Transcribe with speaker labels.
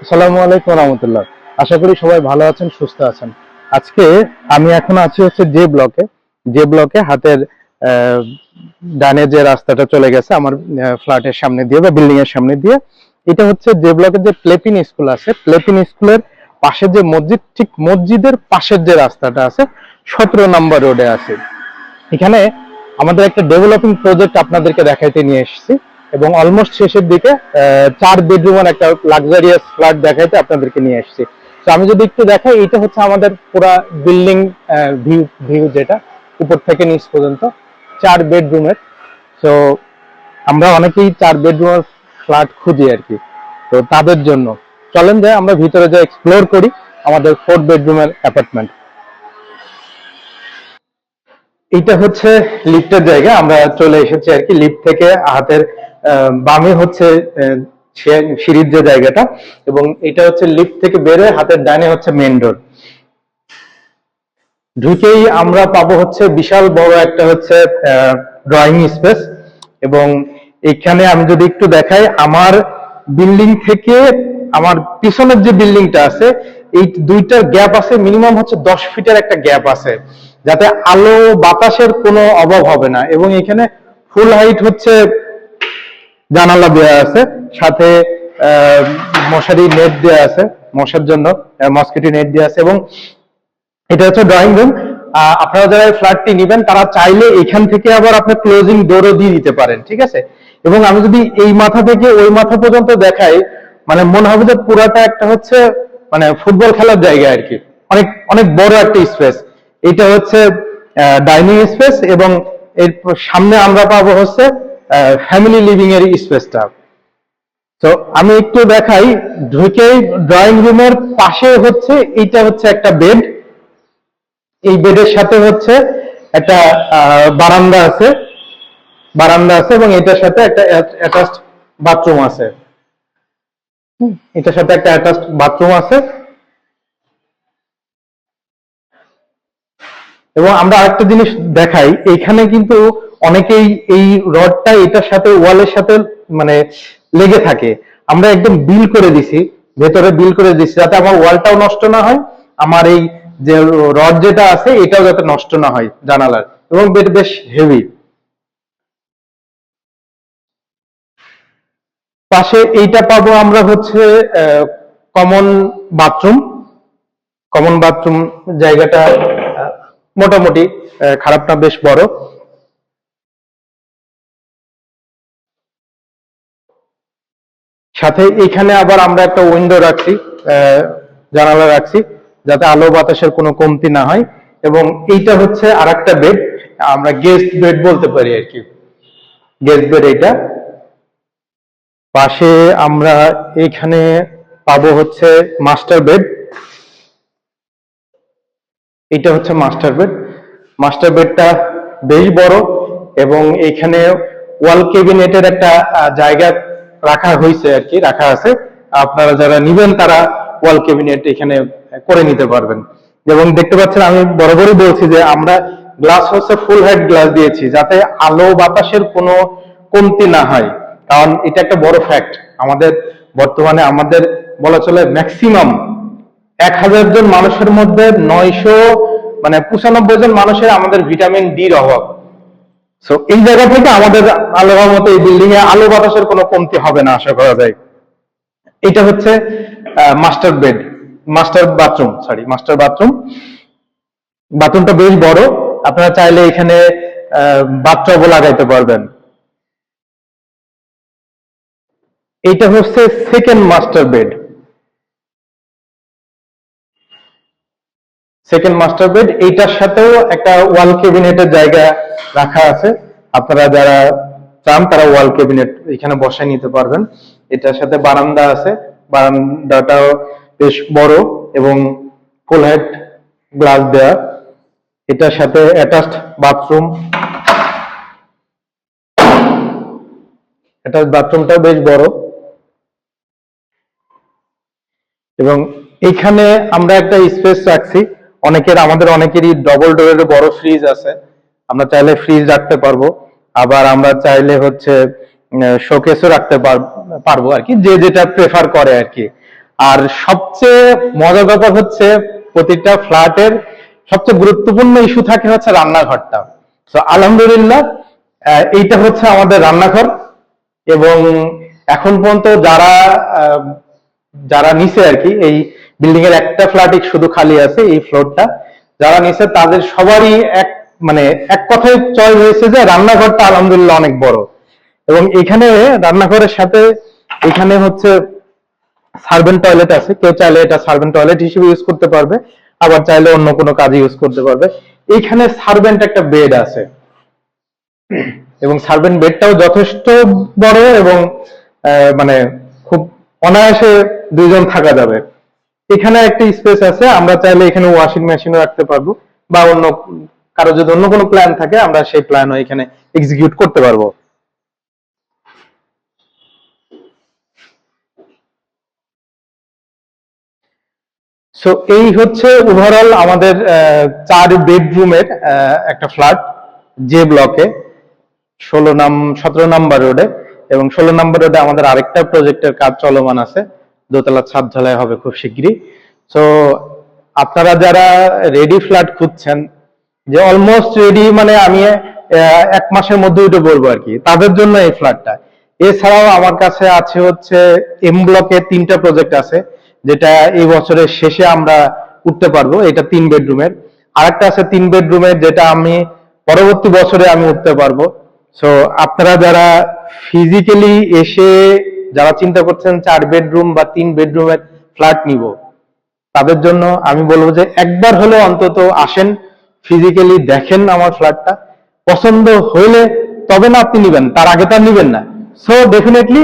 Speaker 1: আসসালামু আলাইকুম রহমতুল্লাহ। আশা করি সবাই ভালো আছেন, সুস্থ আছেন। আজকে আমি এখন আছি হচ্ছে যে ব্লকে হাতের আহ, ডানে যে রাস্তাটা চলে গেছে আমার ফ্ল্যাটের সামনে দিয়ে বা বিল্ডিং এর সামনে দিয়ে, এটা হচ্ছে যে ব্লকের যে প্লেপিন স্কুল আছে, প্লেপিন স্কুলের পাশে যে মসজিদ, ঠিক মসজিদের পাশের যে রাস্তাটা আছে 17 নম্বর রোডে আছে। এখানে আমাদের একটা ডেভেলপিং প্রজেক্ট আপনাদেরকে দেখাইতে নিয়ে এসেছি এবং অলমোস্ট শেষের দিকে 4 বেডরুমের একটা লাক্সারিয়াস ফ্ল্যাট দেখাইতে আপনাদেরকে নিয়ে এসেছি। তো আমি যদি একটু দেখাই, এটা হচ্ছে আমাদের পুরা বিল্ডিং ভিউ ভিউ যেটা উপর থেকে নিচ পর্যন্ত 4 বেডরুমের। তো আমরা অনেকেই 4 বেডরুমের ফ্ল্যাট খুঁজি আর কি। তো তাদের জন্য চলেন যাই আমরা ভিতরে যাই, এক্সপ্লোর করি আমাদের 4 বেডরুমের অ্যাপার্টমেন্ট। এইটা হচ্ছে লিফটের জায়গা, আমরা চলে এসেছি আর কি। লিফট থেকে হাতের বামে হচ্ছে সিঁড়ির যে জায়গাটা, এবং এটা হচ্ছে লিফট থেকে বের হয়ে হাতের ডানে হচ্ছে মেইন ডোর। ঢুকেই আমরা পাবো হচ্ছে বিশাল বড় একটা হচ্ছে ড্রয়িং স্পেস। এবং এখানে আমি যদি একটু দেখাই, আমার বিল্ডিং থেকে আমার পিছনের যে বিল্ডিংটা আছে, এই দুইটার গ্যাপ আছে মিনিমাম হচ্ছে 10 ফিটের একটা গ্যাপ আছে, যাতে আলো বাতাসের কোনো অভাব হবে না। এবং এখানে ফুল হাইট হচ্ছে জানালা দেওয়া আছে, সাথে আহ, মশারি নেট দেওয়া আছে, মশার জন্য মসকিটো নেট দেওয়া আছে। এবং এটা হচ্ছে ড্রয়িং রুম। আপনারা যারা ফ্ল্যাটটি নেবেন তারা চাইলে এখান থেকে আবার আপনার ক্লোজিং ডোরও দিয়ে দিতে পারেন, ঠিক আছে। এবং আমি যদি এই মাথা থেকে ওই মাথা পর্যন্ত দেখাই, মানে মনে হবে যে পুরাটা একটা হচ্ছে মানে ফুটবল খেলার জায়গা আর কি। অনেক অনেক বড় একটা স্পেস। এটা হচ্ছে ডাইনিং স্পেস, এবং এর সামনে আমরা পাবো হচ্ছে ফ্যামিলি লিভিং এর স্পেসটা। তো আমি একটু দেখাই, ঢুকেই ড্রয়িং রুমের পাশে হচ্ছে এইটা হচ্ছে একটা বেড। এই বেডের সাথে হচ্ছে একটা বারান্দা আছে এবং এটার সাথে একটা অ্যাটাচড বাথরুম আছে। এটার সাথে একটা অ্যাটাচড বাথরুম আছে। এবং আমরা আরেকটা জিনিস দেখাই, এইখানে কিন্তু অনেকেই এই রডটা এটার সাথে ওয়ালের সাথে মানে লেগে থাকে। আমরা একদম বিল করে দিছি, ভেতরে বিল করে দিছি, যাতে আমার ওয়ালটাও নষ্ট না হয়, আমার এই যে রড যেটা আছে এটাও যাতে নষ্ট না হয় জানালার। এবং বেশ হেভি। পাশে এইটা পাবো আমরা হচ্ছে কমন বাথরুম। কমন বাথরুম জায়গাটা মোটামুটি খারাপ না, বেশ বড়। সাথে এখানে আবার আমরা একটা উইন্ডো রাখছি, জানালা রাখছি, যাতে আলো বাতাসের কোনো কমতি না হয়। এবং এইটা হচ্ছে আর একটা বেড, আমরা গেস্ট বেড বলতে পারি আর কি। গেস্ট বেড এইটা। পাশে আমরা এখানে পাবো হচ্ছে মাস্টার বেড। এটা হচ্ছে মাস্টার বেড। মাস্টার বেডটা বেশ বড়, এবং এখানে ওয়াল ক্যাবিনেটের একটা জায়গা রাখা হয়েছে আর কি, রাখা আছে। আপনারা যারা নিবেন তারা ওয়াল ক্যাবিনেট এখানে করে নিতে পারবেন। এবং দেখতে পাচ্ছেন আমি বরাবরই বলছি যে আমরা গ্লাস হচ্ছে ফুল হাইট গ্লাস দিয়েছি, যাতে আলো বাতাসের কোনো কমতি না হয়। কারণ এটা একটা বড় ফ্যাক্ট আমাদের, বর্তমানে আমাদের বলা চলে ম্যাক্সিমাম 1000 জন মানুষের মধ্যে 95 জন মানুষের আমাদের ভিটামিন ডির অভাব। সো এই জায়গা থেকে আমাদের আলোর মতো এই বিল্ডিং এ আলো বাতাসের কোনো কমতি হবে না আশা করা যায়। এটা হচ্ছে মাস্টার বেড, মাস্টার বাথরুম। বাথরুমটা বেশ বড়, আপনারা চাইলে এখানে বাথটবও লাগাইতে পারবেন। এটা হচ্ছে second master bed. Second master bed, এইটার সাথেও একটা ওয়াল ক্যাবিনেটের জায়গা রাখা আছে। আপনারা যারা চান তারা ওয়াল ক্যাবিনেট এখানে বসায় নিতে পারবেন। এটার সাথে বারান্দা আছে, বারান্দাটাও বেশ বড় এবং ফুল হাইট গ্লাস দেয়া। এটার সাথে অ্যাটাচড বাথরুম, বাথরুমটাও বেশ বড়। এবং এখানে আমরা একটা স্পেস রাখছি, আমাদের অনেকেরই ডবল ডোরের বড় ফ্রিজ আছে, আমরা চাইলে ফ্রিজ রাখতে পারবো। আবার আমরা চাইলে হচ্ছে শোকেসও রাখতে পারবো আর কি, যে যেটা প্রেফার করে আর কি। আর সবচেয়ে মজার ব্যাপার হচ্ছে প্রতিটা ফ্ল্যাটের সবচেয়ে গুরুত্বপূর্ণ ইস্যু থাকে হচ্ছে রান্নাঘরটা। তো আলহামদুলিল্লাহ এইটা হচ্ছে আমাদের রান্নাঘর। এবং এখন পর্যন্ত যারা যারা নিচে আর কি, এই বিল্ডিং এর একটা ফ্ল্যাটই শুধু খালি আছে এই ফ্লোরটা, যারা নিচে তাদের সবারই এক মানে এক কথায় চয়েস হয়েছে যে রান্নাঘরটা আলহামদুলিল্লাহ অনেক বড়। এবং এখানে রান্নাঘরের সাথে এখানে হচ্ছে সার্ভেন্ট টয়লেট আছে, কেউ চাইলে এটা সার্ভেন্ট টয়লেট হিসেবে ইউজ করতে পারবে, আবার চাইলে অন্য কোনো কাজে ইউজ করতে পারবে। এইখানে সার্ভেন্ট একটা বেড আছে, এবং সার্ভেন্ট বেডটাও যথেষ্ট বড়, এবং মানে খুব অনায়াসে দুইজন থাকা যাবে। এখানে একটা স্পেস আছে, আমরা চাইলে এখানে ওয়াশিং মেশিনও রাখতে পারবো, বা অন্য কারো যদি অন্য কোনো প্ল্যান থাকে আমরা সেই প্ল্যানও এখানে এক্সিকিউট করতে পারবো। সো এই হচ্ছে ওভারঅল আমাদের 4 বেডরুমের একটা ফ্ল্যাট, যে ব্লকে 17 নাম্বার রোডে। এবং 16 নাম্বার রোডে আমাদের আরেকটা প্রজেক্টের কাজ চলমান আছে, দোতলা ছাদ ঢালাই হবে খুব শিগগিরই। সো আপনারা যারা রেডি ফ্ল্যাট খুঁজছেন, যে অলমোস্ট রেডি মানে আমি 1 মাসের মধ্যে উঠে বলবো আর কি, তাদের জন্য এই ফ্ল্যাটটা। এছাড়াও আমার কাছে আছে হচ্ছে এম ব্লকে 3টা প্রজেক্ট আছে, যেটা এই বছরের শেষে আমরা উঠতে পারবো। এটা 3 বেডরুমের। আরেকটা আছে 3 বেডরুমের, যেটা আমি পরবর্তী বছরে আমি উঠতে পারবো। সো আপনারা যারা ফিজিক্যালি এসে যারা চিন্তা করছেন 4 বেডরুম বা 3 বেডরুমের ফ্ল্যাট নিব, তাদের জন্য আমি বলবো যে একবার হলেও অন্তত আসেন, ফিজিক্যালি দেখেন আমার ফ্ল্যাটটা। পছন্দ হইলে তবে না আপনি নিবেন, তার আগে তার নিবেন না। So definitely